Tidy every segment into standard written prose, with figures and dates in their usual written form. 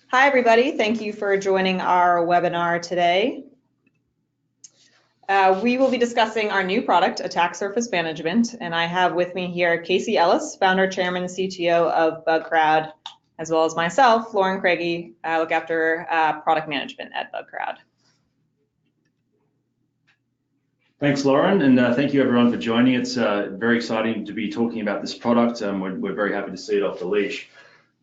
Hi, everybody. Thank you for joining our webinar today. We will be discussing our new product, Attack Surface Management, and I have with me here Casey Ellis, founder, chairman, CTO of BugCrowd, as well as myself, Lauren Craigie, look after product management at BugCrowd. Thanks, Lauren, and thank you everyone for joining. It's very exciting to be talking about this product. We're very happy to see it off the leash.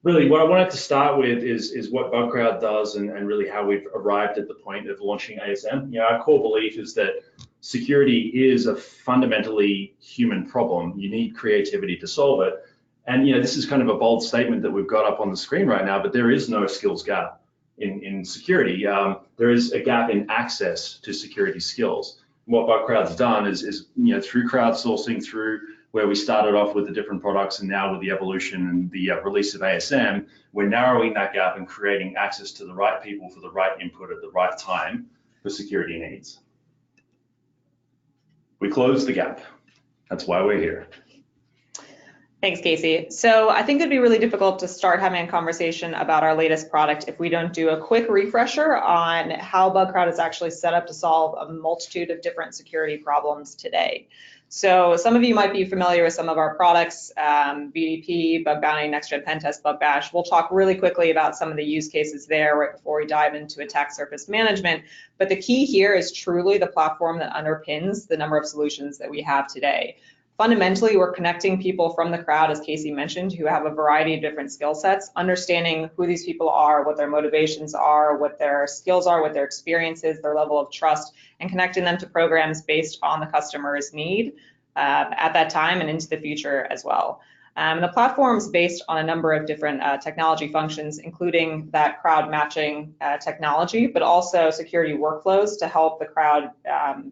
Really, what I wanted to start with is what BugCrowd does and really how we've arrived at the point of launching ASM. Our core belief is that security is a fundamentally human problem. You need creativity to solve it. And this is kind of a bold statement that we've got up on the screen right now, but there is no skills gap in security. There is a gap in access to security skills. What BugCrowd's done is through crowdsourcing, through where we started off with the different products and now with the evolution and the release of ASM, we're narrowing that gap and creating access to the right people for the right input at the right time for security needs. We closed the gap. That's why we're here. Thanks, Casey. So I think it'd be really difficult to start having a conversation about our latest product if we don't do a quick refresher on how BugCrowd is actually set up to solve a multitude of different security problems today. So some of you might be familiar with some of our products, BDP, Bug Bounty, Next-Gen Pentest, Bug Bash. We'll talk really quickly about some of the use cases there right before we dive into Attack Surface Management. But the key here is truly the platform that underpins the number of solutions that we have today. Fundamentally, we're connecting people from the crowd, as Casey mentioned, who have a variety of different skill sets, understanding who these people are, what their motivations are, what their skills are, what their experience is, their level of trust, and connecting them to programs based on the customer's need at that time and into the future as well. The platform is based on a number of different technology functions, including that crowd matching technology, but also security workflows to help the crowd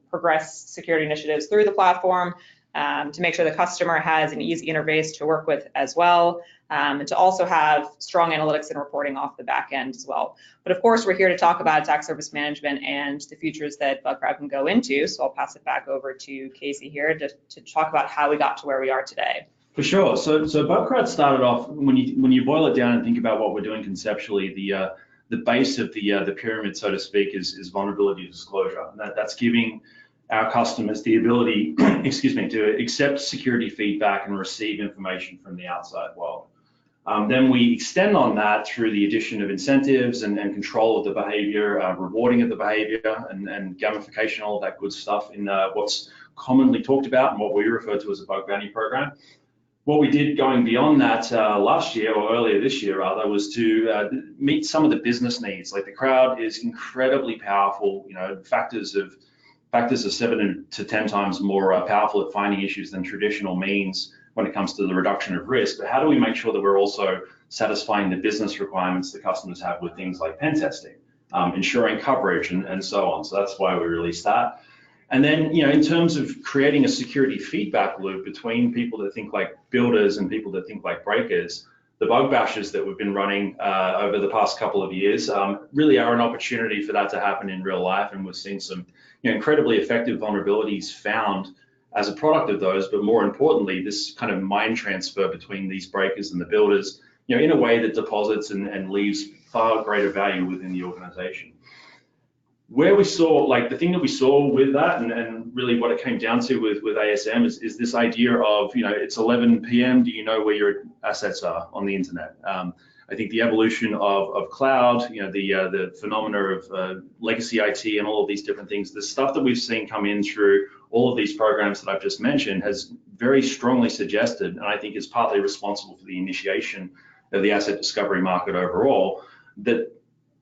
progress security initiatives through the platform, to make sure the customer has an easy interface to work with as well, and to also have strong analytics and reporting off the back end as well. But of course, we're here to talk about Attack Surface Management and the features that BugCrowd can go into. So I'll pass it back over to Casey here to talk about how we got to where we are today. For sure. So BugCrowd started off, when you boil it down and think about what we're doing conceptually, the base of the pyramid, so to speak, is vulnerability disclosure. And that's giving our customers the ability, to accept security feedback and receive information from the outside world. Then we extend on that through the addition of incentives and control of the behavior, rewarding of the behavior, and gamification, all of that good stuff in what's commonly talked about and what we refer to as a bug bounty program. What we did going beyond that last year, or earlier this year rather, was to meet some of the business needs. Like the crowd is incredibly powerful, factors of 7 to 10 times more powerful at finding issues than traditional means when it comes to the reduction of risk. But how do we make sure that we're also satisfying the business requirements that customers have with things like pen testing, ensuring coverage, and so on? So that's why we released that. And then, in terms of creating a security feedback loop between people that think like builders and people that think like breakers, the bug bashes that we've been running over the past couple of years really are an opportunity for that to happen in real life. And we've seen some incredibly effective vulnerabilities found as a product of those, but more importantly, this kind of mind transfer between these breakers and the builders, in a way that deposits and leaves far greater value within the organization. Where we saw, the thing that we saw with that, and really what it came down to with ASM is this idea of, it's 11 p.m., do you know where your assets are on the internet? I think the evolution of cloud, the phenomena of legacy IT and all of these different things, the stuff that we've seen come in through all of these programs that I've just mentioned has very strongly suggested, and I think is partly responsible for the initiation of the asset discovery market overall, that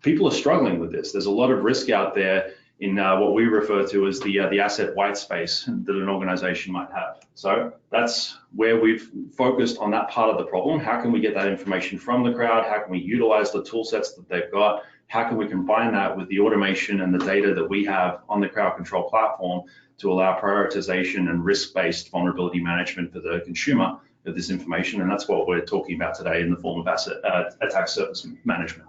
people are struggling with this. There's a lot of risk out there in what we refer to as the asset white space that an organization might have. So that's where we've focused on that part of the problem. How can we get that information from the crowd? How can we utilize the tool sets that they've got? How can we combine that with the automation and the data that we have on the Crowd Control platform to allow prioritization and risk-based vulnerability management for the consumer of this information? And that's what we're talking about today in the form of Attack Surface Management.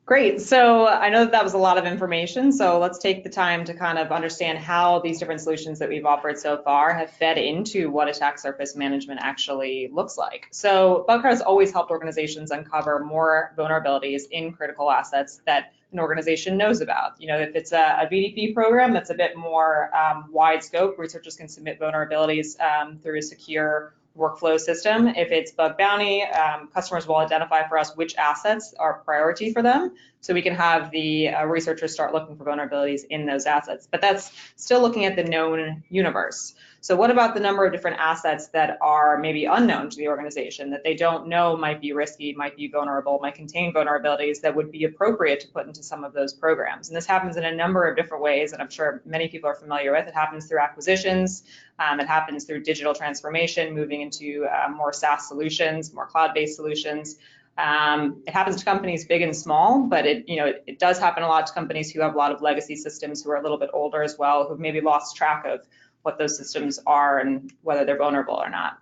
Great. So I know that that was a lot of information. So let's take the time to kind of understand how these different solutions that we've offered so far have fed into what attack surface management actually looks like. So Bugcrowd has always helped organizations uncover more vulnerabilities in critical assets that an organization knows about. You know, if it's a BDP program that's a bit more wide scope, researchers can submit vulnerabilities through a secure workflow system. If it's bug bounty, customers will identify for us which assets are priority for them, so we can have the researchers start looking for vulnerabilities in those assets. But that's still looking at the known universe. So what about the number of different assets that are maybe unknown to the organization, that they don't know might be risky, might be vulnerable, might contain vulnerabilities that would be appropriate to put into some of those programs? And this happens in a number of different ways, and I'm sure many people are familiar with. It happens through acquisitions. It happens through digital transformation, moving into more SaaS solutions, more cloud-based solutions. It happens to companies big and small, but it does happen a lot to companies who have a lot of legacy systems, who are a little bit older as well, who've maybe lost track of what those systems are and whether they're vulnerable or not.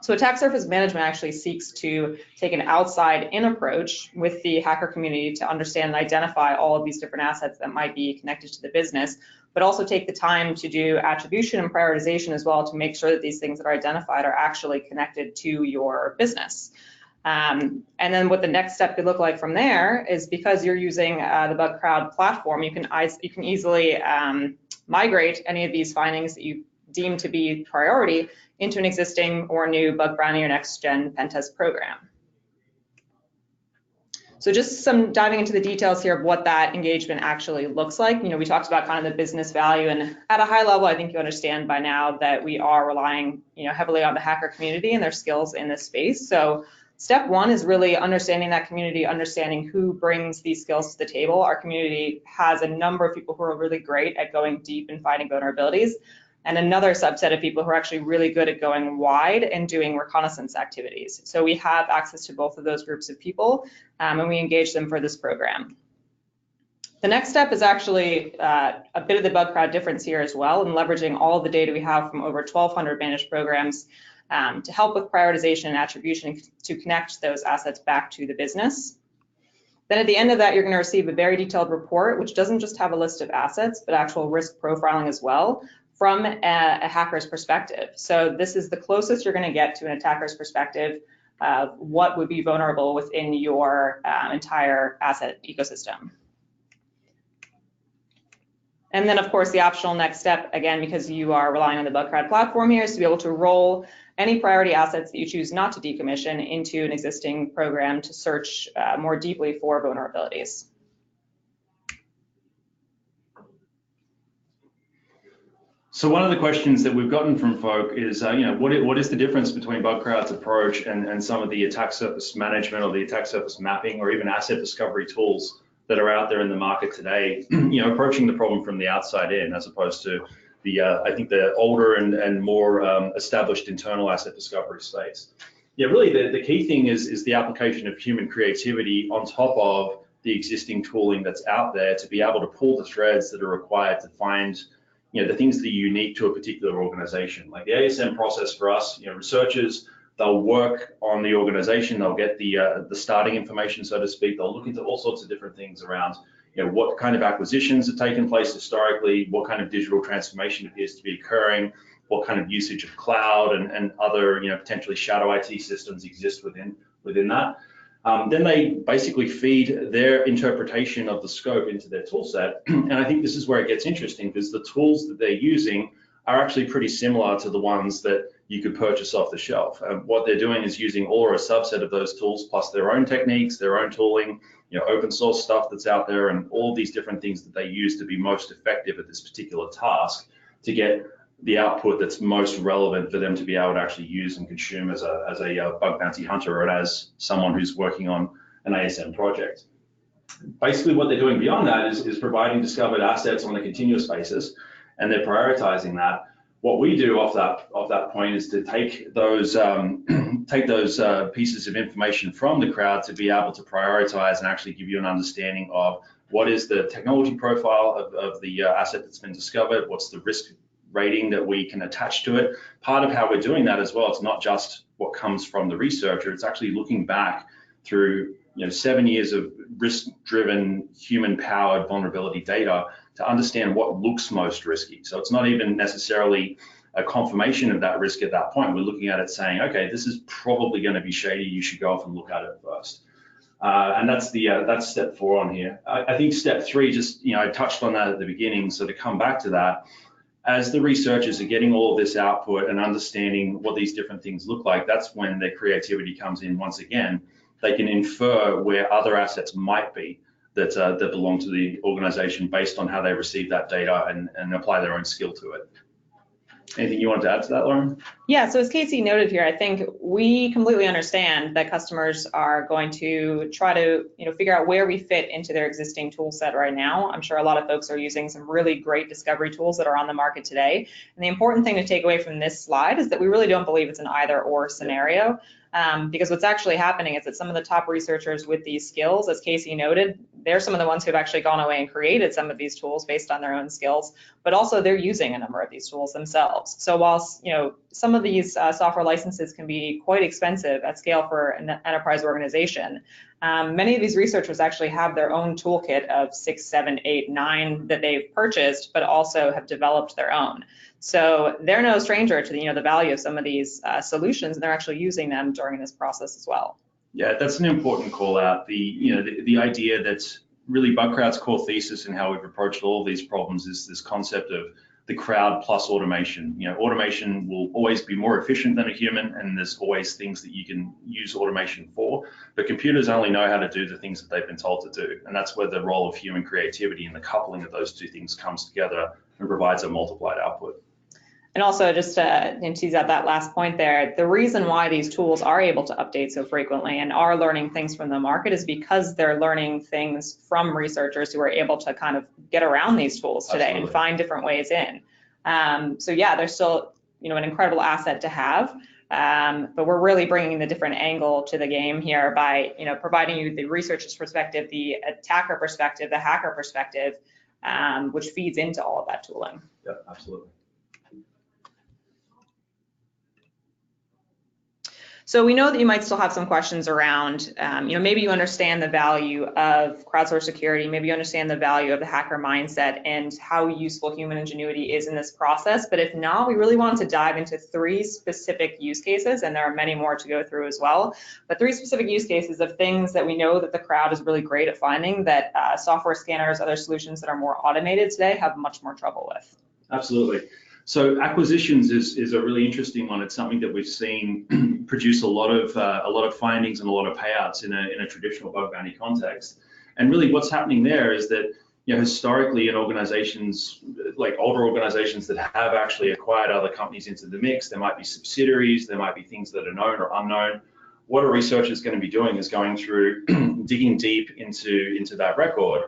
So attack surface management actually seeks to take an outside-in approach with the hacker community to understand and identify all of these different assets that might be connected to the business, but also take the time to do attribution and prioritization as well to make sure that these things that are identified are actually connected to your business. And then what the next step could look like from there is, because you're using the Bugcrowd platform, you can easily migrate any of these findings that you deem to be priority into an existing or new bug bounty or next-gen pen test program. So just some diving into the details here of what that engagement actually looks like. We talked about kind of the business value, and at a high level, I think you understand by now that we are relying heavily on the hacker community and their skills in this space. So step one is really understanding that community, understanding who brings these skills to the table. Our community has a number of people who are really great at going deep and finding vulnerabilities, and another subset of people who are actually really good at going wide and doing reconnaissance activities. So we have access to both of those groups of people, and we engage them for this program. The next step is actually a bit of the Bugcrowd difference here as well, and leveraging all of the data we have from over 1,200 managed programs to help with prioritization and attribution to connect those assets back to the business. Then at the end of that, you're going to receive a very detailed report, which doesn't just have a list of assets, but actual risk profiling as well, from a hacker's perspective. So this is the closest you're going to get to an attacker's perspective of what would be vulnerable within your entire asset ecosystem. And then, of course, the optional next step, again, because you are relying on the Bugcrowd platform here, is to be able to roll any priority assets that you choose not to decommission into an existing program to search more deeply for vulnerabilities. So one of the questions that we've gotten from folk is, what is the difference between Bugcrowd's approach and some of the attack surface management or the attack surface mapping or even asset discovery tools that are out there in the market today, approaching the problem from the outside in, as opposed to the, I think, the older and more established internal asset discovery space. Yeah, really the key thing is the application of human creativity on top of the existing tooling that's out there to be able to pull the threads that are required to find the things that are unique to a particular organization. Like the ASM process for us, researchers, they'll work on the organization, they'll get the starting information, so to speak, they'll look into all sorts of different things around what kind of acquisitions have taken place historically, what kind of digital transformation appears to be occurring, what kind of usage of cloud and other potentially shadow IT systems exist within that. Then they basically feed their interpretation of the scope into their tool set. And I think this is where it gets interesting, because the tools that they're using are actually pretty similar to the ones that you could purchase off the shelf. What they're doing is using all or a subset of those tools, plus their own techniques, their own tooling, open source stuff that's out there, and all these different things that they use to be most effective at this particular task to get the output that's most relevant for them to be able to actually use and consume as a bug bounty hunter or as someone who's working on an ASM project. Basically, what they're doing beyond that is providing discovered assets on a continuous basis, and they're prioritizing that. What we do off that point is to take those pieces of information from the crowd to be able to prioritize and actually give you an understanding of what is the technology profile of the asset that's been discovered, what's the risk rating that we can attach to it. Part of how we're doing that as well, it's not just what comes from the researcher, it's actually looking back through 7 years of risk-driven, human-powered vulnerability data to understand what looks most risky. So it's not even necessarily a confirmation of that risk at that point. We're looking at it saying, okay, this is probably going to be shady. You should go off and look at it first. And that's step 4 on here. I think step 3, just I touched on that at the beginning. So to come back to that, as the researchers are getting all of this output and understanding what these different things look like, that's when their creativity comes in once again. They can infer where other assets might be that belong to the organization based on how they receive that data and apply their own skill to it. Anything you want to add to that, Lauren? Yeah, so as Casey noted here, I think we completely understand that customers are going to try to figure out where we fit into their existing tool set right now. I'm sure a lot of folks are using some really great discovery tools that are on the market today. And the important thing to take away from this slide is that we really don't believe it's an either or scenario. Because what's actually happening is that some of the top researchers with these skills, as Casey noted, they're some of the ones who've actually gone away and created some of these tools based on their own skills, but also they're using a number of these tools themselves. So whilst some of these software licenses can be quite expensive at scale for an enterprise organization, many of these researchers actually have their own toolkit of 6, 7, 8, 9 that they've purchased, but also have developed their own. So they're no stranger to the value of some of these solutions, and they're actually using them during this process as well. Yeah, that's an important call out. The idea that really Bugcrowd's core thesis and how we've approached all of these problems is this concept of the crowd plus automation. Automation will always be more efficient than a human, and there's always things that you can use automation for, but computers only know how to do the things that they've been told to do. And that's where the role of human creativity and the coupling of those two things comes together and provides a multiplied output. And also, just to tease out that last point there, the reason why these tools are able to update so frequently and are learning things from the market is because they're learning things from researchers who are able to kind of get around these tools today. Absolutely. And find different ways in. So yeah, they're still an incredible asset to have, but we're really bringing the different angle to the game here by providing you the researcher's perspective, the attacker perspective, the hacker perspective, which feeds into all of that tooling. Yeah, absolutely. So we know that you might still have some questions around, maybe you understand the value of crowdsourced security, maybe you understand the value of the hacker mindset and how useful human ingenuity is in this process. But if not, we really want to dive into 3 specific use cases, and there are many more to go through as well. But 3 specific use cases of things that we know that the crowd is really great at finding that software scanners, other solutions that are more automated today have much more trouble with. Absolutely. So acquisitions is a really interesting one. It's something that we've seen produce a lot of findings and a lot of payouts in a traditional bug bounty context. And really, what's happening there is that historically in organizations, like older organizations that have actually acquired other companies into the mix, there might be subsidiaries, there might be things that are known or unknown. What a researcher is going to be doing is going through digging deep into that record.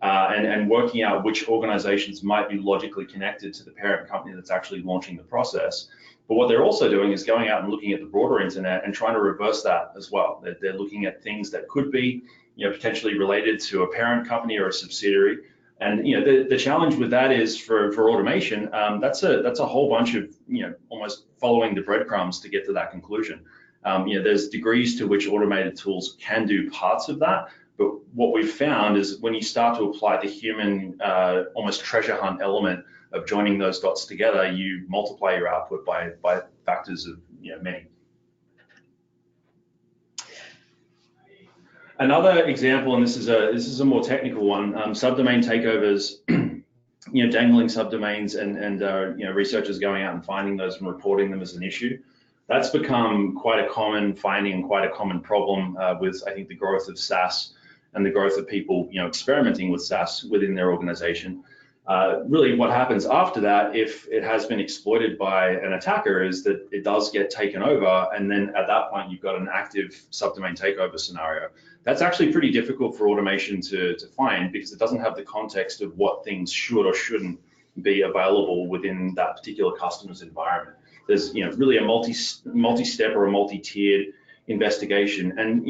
And working out which organizations might be logically connected to the parent company that's actually launching the process. But what they're also doing is going out and looking at the broader internet and trying to reverse that as well. They're looking at things that could be potentially related to a parent company or a subsidiary. And the challenge with that is for automation, that's a whole bunch of almost following the breadcrumbs to get to that conclusion. There's degrees to which automated tools can do parts of that. But what we've found is when you start to apply the human almost treasure hunt element of joining those dots together, you multiply your output by factors of many. Another example, and this is a more technical one, subdomain takeovers, dangling subdomains and researchers going out and finding those and reporting them as an issue. That's become quite a common finding and quite a common problem with, I think, the growth of SaaS and the growth of people, experimenting with SaaS within their organization. Really what happens after that, if it has been exploited by an attacker, is that it does get taken over. And then at that point, you've got an active subdomain takeover scenario. That's actually pretty difficult for automation to find because it doesn't have the context of what things should or shouldn't be available within that particular customer's environment. There's really a multi-step or a multi-tiered investigation, and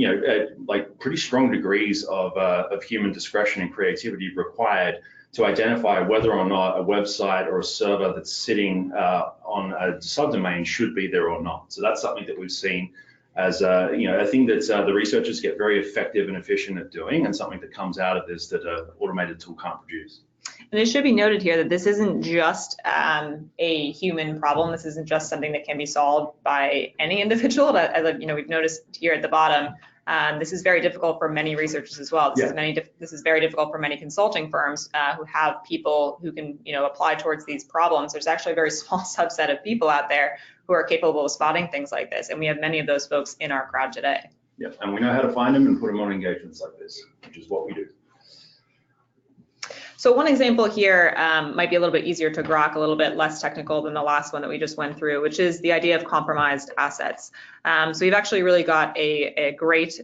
like pretty strong degrees of human discretion and creativity required to identify whether or not a website or a server that's sitting on a subdomain should be there or not. So that's something that we've seen as a thing that the researchers get very effective and efficient at doing, and something that comes out of this that an automated tool can't produce. And it should be noted here that this isn't just a human problem. This isn't just something that can be solved by any individual. But as we've noticed here at the bottom, this is very difficult for many researchers as well. This is very difficult for many consulting firms who have people who can apply towards these problems. There's actually a very small subset of people out there who are capable of spotting things like this, and we have many of those folks in our crowd today. Yeah, and we know how to find them and put them on engagements like this, which is what we do. So one example here might be a little bit easier to grok, a little bit less technical than the last one that we just went through, which is the idea of compromised assets. So we've actually really got a great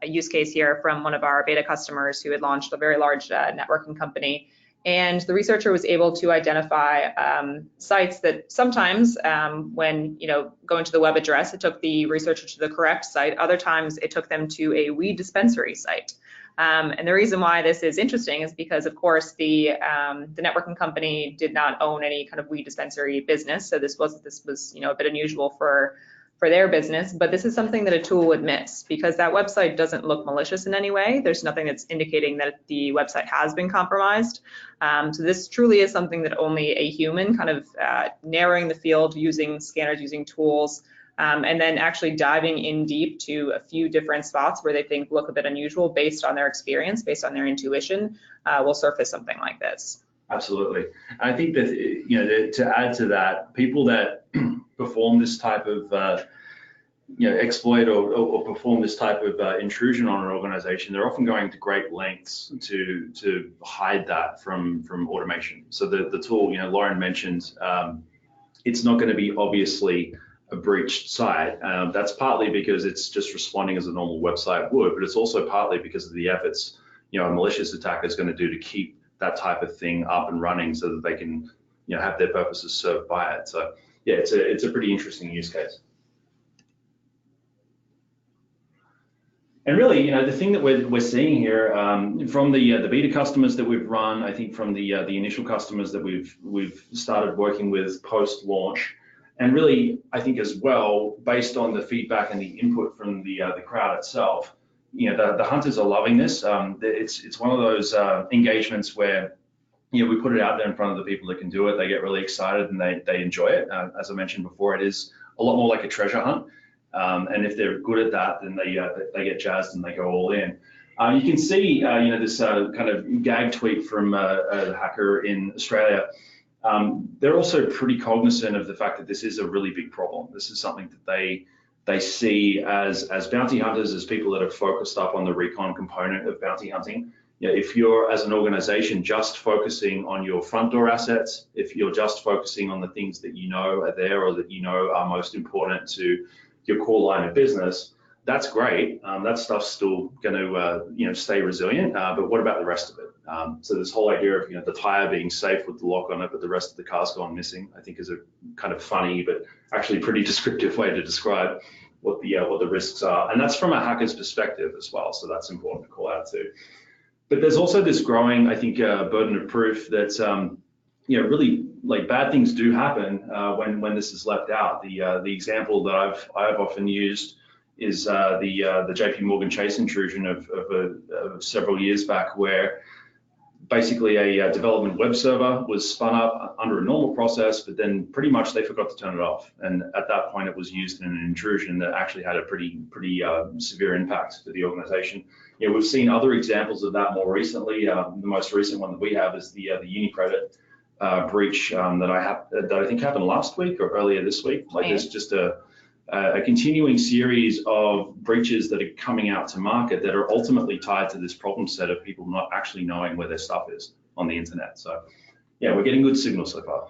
use case here from one of our beta customers who had launched a very large networking company. And the researcher was able to identify sites that sometimes when going to the web address, it took the researcher to the correct site. Other times it took them to a weed dispensary site. And the reason why this is interesting is because, of course, the networking company did not own any kind of weed dispensary business. So this was a bit unusual for their business, but this is something that a tool would miss because that website doesn't look malicious in any way. There's nothing that's indicating that the website has been compromised. So this truly is something that only a human kind of narrowing the field using scanners, using tools, and then actually diving in deep to a few different spots where they think look a bit unusual based on their experience, based on their intuition, will surface something like this. Absolutely. I think that, to add to that, people that perform this type of, exploit or perform this type of intrusion on an organization, they're often going to great lengths to hide that from automation. So the tool, Lauren mentioned, it's not going to be obviously a breached site. That's partly because it's just responding as a normal website would, but it's also partly because of the efforts, a malicious attacker is going to do to keep that type of thing up and running so that they can, have their purposes served by it. So yeah, it's a pretty interesting use case. And really, the thing that we're seeing here from the beta customers that we've run, I think from the initial customers that we've started working with post launch, and really, I think as well, based on the feedback and the input from the crowd itself, the hunters are loving this. It's one of those engagements where we put it out there in front of the people that can do it. They get really excited and they enjoy it. As I mentioned before, it is a lot more like a treasure hunt. And if they're good at that, then they get jazzed and they go all in. You can see, this kind of gag tweet from a hacker in Australia. They're also pretty cognizant of the fact that this is a really big problem. This is something that they see as bounty hunters, as people that are focused up on the recon component of bounty hunting. If you're, as an organization, just focusing on your front door assets, if you're just focusing on the things that are there or that are most important to your core line of business, that's great. That stuff's still going to stay resilient. But what about the rest of it? So this whole idea of the tire being safe with the lock on it, but the rest of the car's gone missing, I think is a kind of funny but actually pretty descriptive way to describe what the risks are. And that's from a hacker's perspective as well. So that's important to call out too. But there's also this growing, I think, burden of proof that really, like, bad things do happen when this is left out. The example that I've often used is the JP Morgan Chase intrusion of several years back, where basically a development web server was spun up under a normal process, but then pretty much they forgot to turn it off. And at that point, it was used in an intrusion that actually had a pretty severe impact for the organization. We've seen other examples of that more recently. The most recent one that we have is the UniCredit breach that I think happened last week or earlier this week. Like, there's just a continuing series of breaches that are coming out to market that are ultimately tied to this problem set of people not actually knowing where their stuff is on the internet. So yeah, we're getting good signals so far.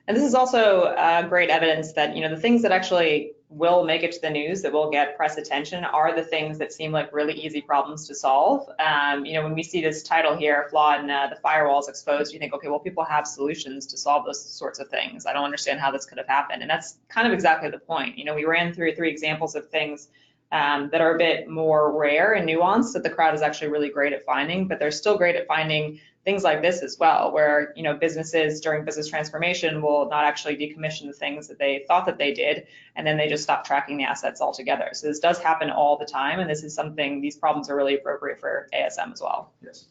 And this is also great evidence that, the things that actually will make it to the news, that will get press attention, are the things that seem like really easy problems to solve. When we see this title here, flaw in the firewalls exposed, you think, okay, well, people have solutions to solve those sorts of things. I don't understand how this could have happened. And that's kind of exactly the point. We ran through 3 examples of things that are a bit more rare and nuanced that the crowd is actually really great at finding, but they're still great at finding things like this as well, where businesses during business transformation will not actually decommission the things that they thought that they did, and then they just stop tracking the assets altogether. So this does happen all the time, and this is something, these problems are really appropriate for ASM as well. Yes.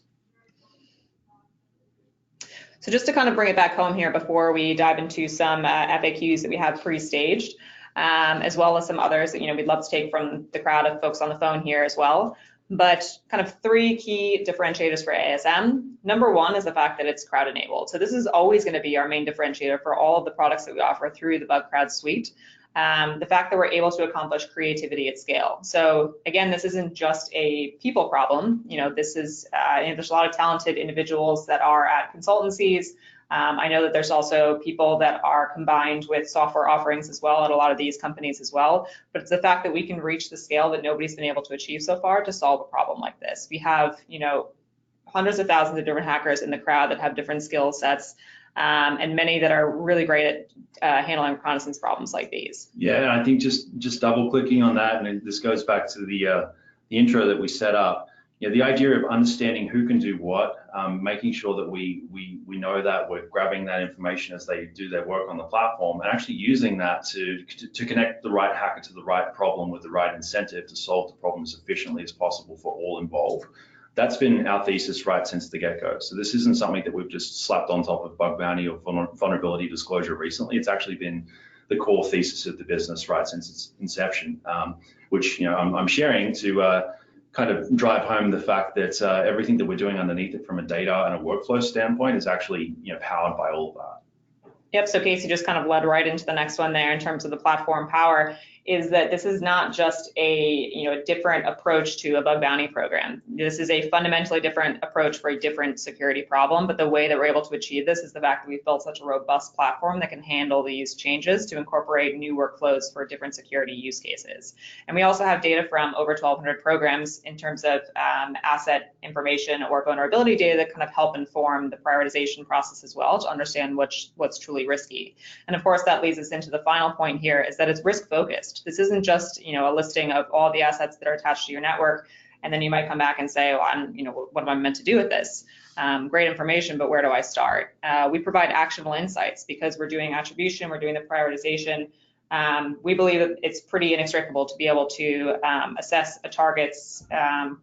So just to kind of bring it back home here before we dive into some FAQs that we have pre-staged, as well as some others that we'd love to take from the crowd of folks on the phone here as well. But kind of 3 key differentiators for ASM. Number 1 is the fact that it's crowd enabled. So this is always going to be our main differentiator for all of the products that we offer through the BugCrowd suite. The fact that we're able to accomplish creativity at scale. So again, this isn't just a people problem. This is, there's a lot of talented individuals that are at consultancies. I know that there's also people that are combined with software offerings as well at a lot of these companies as well, but it's the fact that we can reach the scale that nobody's been able to achieve so far to solve a problem like this. We have, hundreds of thousands of different hackers in the crowd that have different skill sets, and many that are really great at handling reconnaissance problems like these. Yeah, and I think just double clicking on that, and this goes back to the intro that we set up. The idea of understanding who can do what, making sure that we know that we're grabbing that information as they do their work on the platform, and actually using that to connect the right hacker to the right problem with the right incentive to solve the problem as efficiently as possible for all involved. That's been our thesis right since the get-go. So this isn't something that we've just slapped on top of bug bounty or vulnerability disclosure recently. It's actually been the core thesis of the business right since its inception, which I'm sharing to kind of drive home the fact that everything that we're doing underneath it from a data and a workflow standpoint is actually powered by all of that. Yep, so Casey just kind of led right into the next one there in terms of the platform power, is that this is not just a different approach to a bug bounty program. This is a fundamentally different approach for a different security problem, but the way that we're able to achieve this is the fact that we've built such a robust platform that can handle these changes to incorporate new workflows for different security use cases. And we also have data from over 1,200 programs in terms of asset information or vulnerability data that kind of help inform the prioritization process as well to understand what's truly risky. And of course, that leads us into the final point here, is that it's risk focused. This isn't just a listing of all the assets that are attached to your network, and then you might come back and say, well, what am I meant to do with this? Great information, but where do I start? We provide actionable insights because we're doing attribution, we're doing the prioritization. We believe that it's pretty inextricable to be able to assess a target's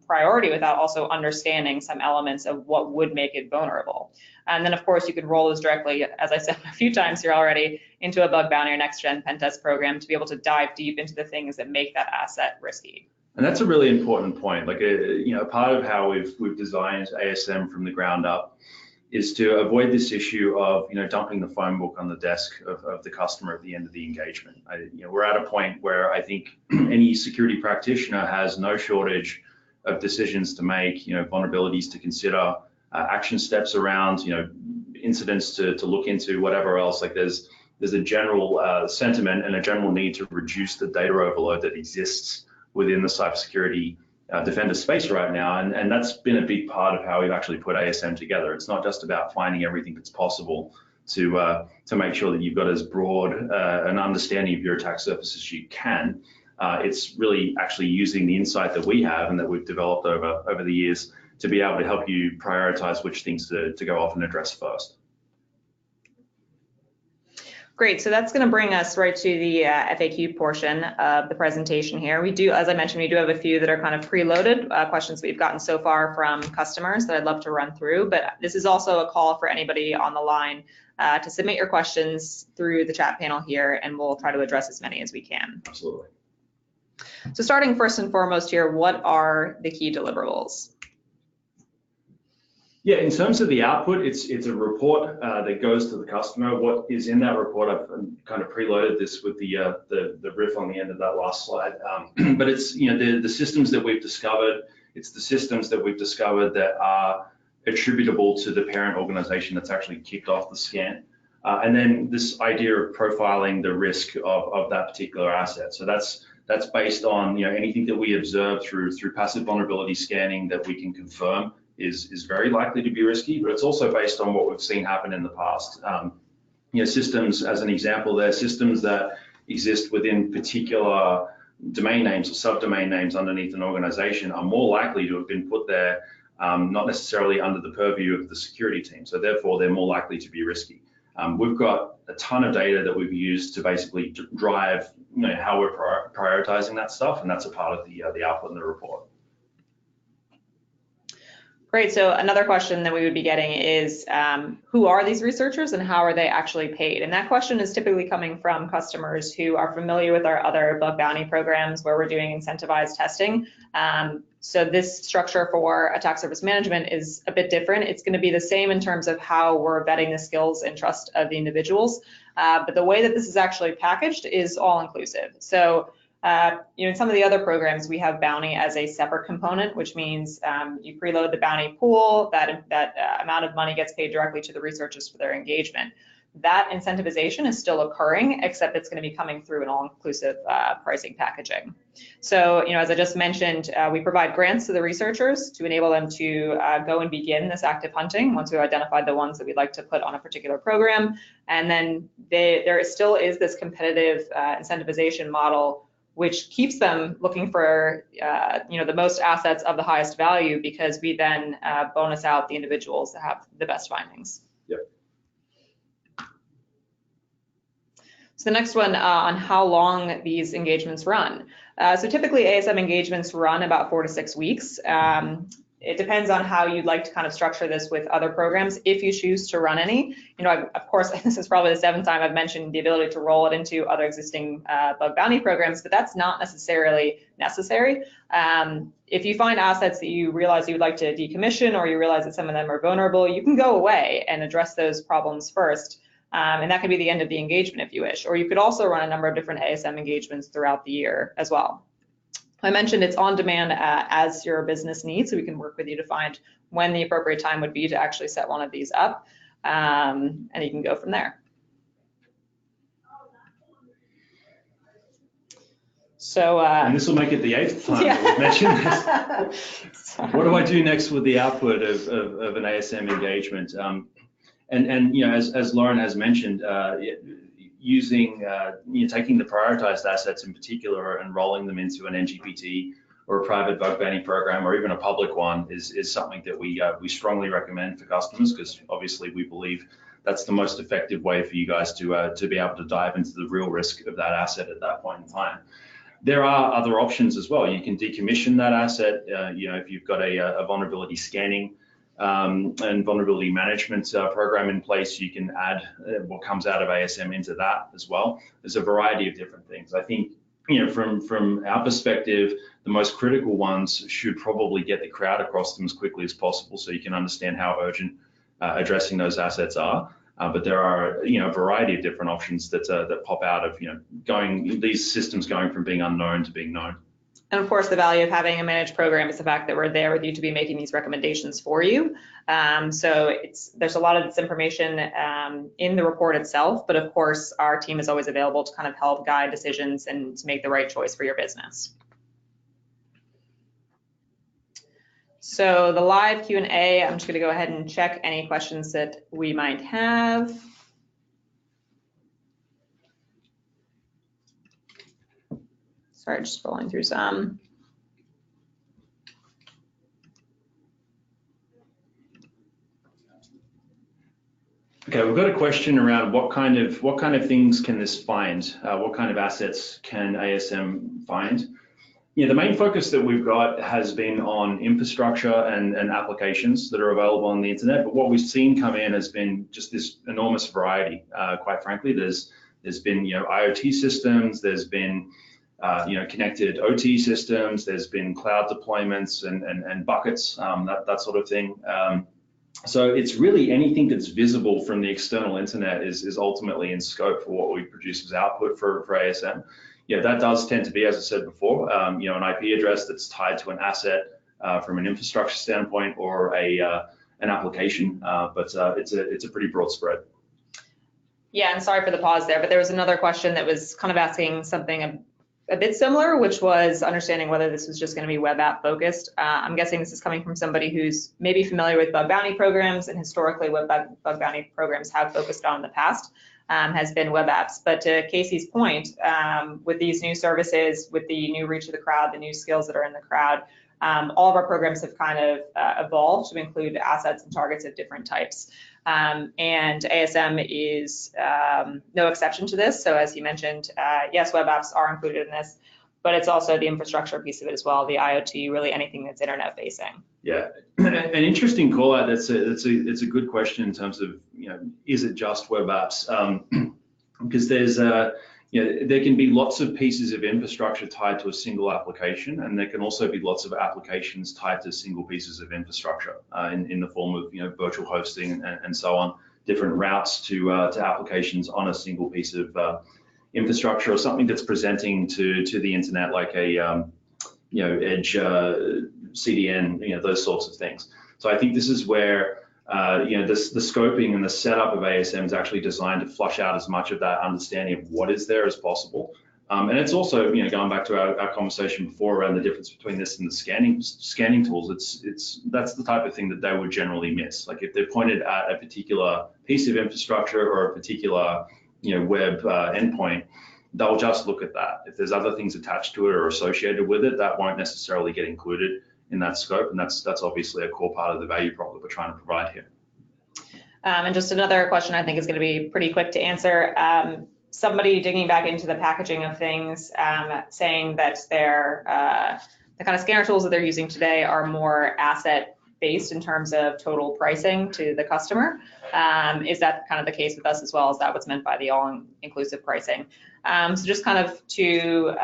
priority without also understanding some elements of what would make it vulnerable. And then, of course, you can roll this directly, as I said a few times here already, into a bug bounty or next-gen pen test program to be able to dive deep into the things that make that asset risky. And that's a really important point. Like, part of how we've designed ASM from the ground up is to avoid this issue of dumping the phone book on the desk of the customer at the end of the engagement. We're at a point where I think any security practitioner has no shortage of decisions to make, vulnerabilities to consider, action steps around, incidents to look into, whatever else. Like there's a general sentiment and a general need to reduce the data overload that exists within the cybersecurity defender space right now, and that's been a big part of how we've actually put ASM together. It's not just about finding everything that's possible to make sure that you've got as broad an understanding of your attack surface as you can. It's really actually using the insight that we have and that we've developed over the years to be able to help you prioritize which things to go off and address first. Great, so that's going to bring us right to the FAQ portion of the presentation here. We do, as I mentioned, we do have a few that are kind of preloaded, questions we've gotten so far from customers that I'd love to run through, but this is also a call for anybody on the line to submit your questions through the chat panel here, and we'll try to address as many as we can. Absolutely. So starting first and foremost here, what are the key deliverables? Yeah, in terms of the output, it's a report that goes to the customer. What is in that report, I've kind of preloaded this with the riff on the end of that last slide. But it's the systems that we've discovered. It's the systems that we've discovered that are attributable to the parent organization that's actually kicked off the scan. And then this idea of profiling the risk of that particular asset. So that's based on anything that we observe through passive vulnerability scanning that we can confirm is very likely to be risky, but it's also based on what we've seen happen in the past. Systems, as an example, they're systems that exist within particular domain names or subdomain names underneath an organization are more likely to have been put there not necessarily under the purview of the security team. So therefore, they're more likely to be risky. We've got a ton of data that we've used to basically drive how we're prioritizing that stuff, and that's a part of the output in the report. Great. So another question that we would be getting is, who are these researchers and how are they actually paid? And that question is typically coming from customers who are familiar with our other bug bounty programs where we're doing incentivized testing. So this structure for attack surface management is a bit different. It's going to be the same in terms of how we're vetting the skills and trust of the individuals. But the way that this is actually packaged is all inclusive. So in some of the other programs, we have bounty as a separate component, which means you preload the bounty pool, that amount of money gets paid directly to the researchers for their engagement. That incentivization is still occurring, except it's going to be coming through an all-inclusive pricing packaging. So, as I just mentioned, we provide grants to the researchers to enable them to go and begin this active hunting once we've identified the ones that we'd like to put on a particular program. And then there still is this competitive incentivization model, which keeps them looking for the most assets of the highest value, because we then bonus out the individuals that have the best findings. Yep. So the next one on how long these engagements run. So typically ASM engagements run about 4 to 6 weeks. It depends on how you'd like to kind of structure this with other programs, if you choose to run any. Of course, this is probably the 7th time I've mentioned the ability to roll it into other existing bug bounty programs, but that's not necessarily necessary. If you find assets that you realize you would like to decommission, or you realize that some of them are vulnerable, you can go away and address those problems first. And that could be the end of the engagement if you wish. Or you could also run a number of different ASM engagements throughout the year as well. I mentioned it's on demand as your business needs, so we can work with you to find when the appropriate time would be to actually set one of these up, and you can go from there. So, and this will make it the 8th time that we've mentioned this. What do I do next with the output of an ASM engagement? And as Lauren has mentioned, using taking the prioritized assets in particular and rolling them into an NGPT or a private bug bounty program, or even a public one, is something that we strongly recommend for customers, because obviously we believe that's the most effective way for you guys to be able to dive into the real risk of that asset at that point in time. There are other options as well. You can decommission that asset. If you've got a vulnerability scanning and vulnerability management program in place, you can add what comes out of ASM into that as well. There's a variety of different things. I think, from our perspective, the most critical ones should probably get the crowd across them as quickly as possible, so you can understand how urgent addressing those assets are. But there are, a variety of different options that pop out of, these systems going from being unknown to being known. And of course, the value of having a managed program is the fact that we're there with you to be making these recommendations for you. So there's a lot of this information in the report itself, but of course, our team is always available to kind of help guide decisions and to make the right choice for your business. So the live Q&A, I'm just going to go ahead and check any questions that we might have. Sorry, just scrolling through some. Okay, we've got a question around what kind of things can this find? What kind of assets can ASM find? The main focus that we've got has been on infrastructure and applications that are available on the internet. But what we've seen come in has been just this enormous variety. Quite frankly, there's been IoT systems, there's been connected OT systems, there's been cloud deployments and buckets, that sort of thing. So it's really anything that's visible from the external internet is ultimately in scope for what we produce as output for ASM. That does tend to be, as I said before, an IP address that's tied to an asset from an infrastructure standpoint, or an application, but it's a pretty broad spread. Yeah, and sorry for the pause there, but there was another question that was kind of asking something a bit similar, which was understanding whether this was just going to be web app focused. I'm guessing this is coming from somebody who's maybe familiar with bug bounty programs, and historically what bug bounty programs have focused on in the past has been web apps. But to Casey's point, with these new services, with the new reach of the crowd, the new skills that are in the crowd, All of our programs have kind of evolved to include assets and targets of different types. And ASM is no exception to this. So as you mentioned, yes, web apps are included in this, but it's also the infrastructure piece of it as well, the IoT, really anything that's internet facing. Yeah, an interesting call out. It's a good question in terms of, is it just web apps? Because there's there can be lots of pieces of infrastructure tied to a single application, and there can also be lots of applications tied to single pieces of infrastructure in the form of virtual hosting and so on, different routes to applications on a single piece of infrastructure, or something that's presenting to the internet, like a edge CDN, those sorts of things. So I think this is where the scoping and the setup of ASM is actually designed to flush out as much of that understanding of what is there as possible. And it's also, going back to our conversation before around the difference between this and the scanning tools, that's the type of thing that they would generally miss. Like if they're pointed at a particular piece of infrastructure or a particular web endpoint, they'll just look at that. If there's other things attached to it or associated with it, that won't necessarily get included in that scope, and that's obviously a core part of the value prop that we're trying to provide here. And just another question I think is going to be pretty quick to answer. Somebody digging back into the packaging of things, saying that the kind of scanner tools that they're using today are more asset based in terms of total pricing to the customer. Is that kind of the case with us as well? Is that what's meant by the all-inclusive pricing? So just kind of to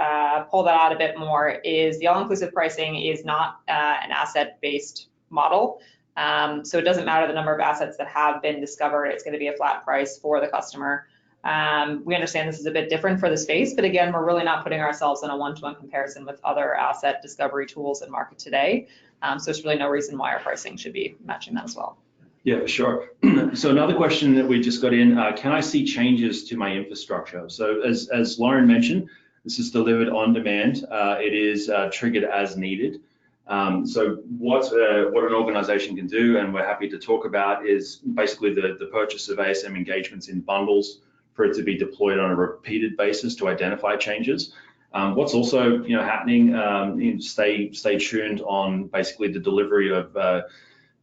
pull that out a bit more, is the all-inclusive pricing is not an asset-based model. So it doesn't matter the number of assets that have been discovered, it's going to be a flat price for the customer. We understand this is a bit different for the space, but again, we're really not putting ourselves in a one-to-one comparison with other asset discovery tools in market today. So there's really no reason why our pricing should be matching that as well. Yeah, for sure. So another question that we just got in, can I see changes to my infrastructure? So as Lauren mentioned, this is delivered on demand. It is triggered as needed. So what an organization can do, and we're happy to talk about, is basically the purchase of ASM engagements in bundles for it to be deployed on a repeated basis to identify changes. What's also happening, stay tuned on basically the delivery of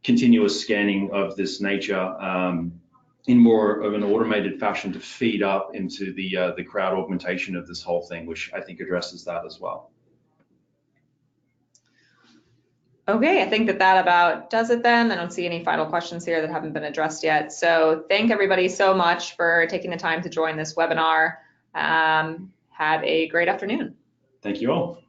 continuous scanning of this nature in more of an automated fashion to feed up into the crowd augmentation of this whole thing, which I think addresses that as well. Okay, I think that about does it then. I don't see any final questions here that haven't been addressed yet. So thank everybody so much for taking the time to join this webinar. Have a great afternoon. Thank you all.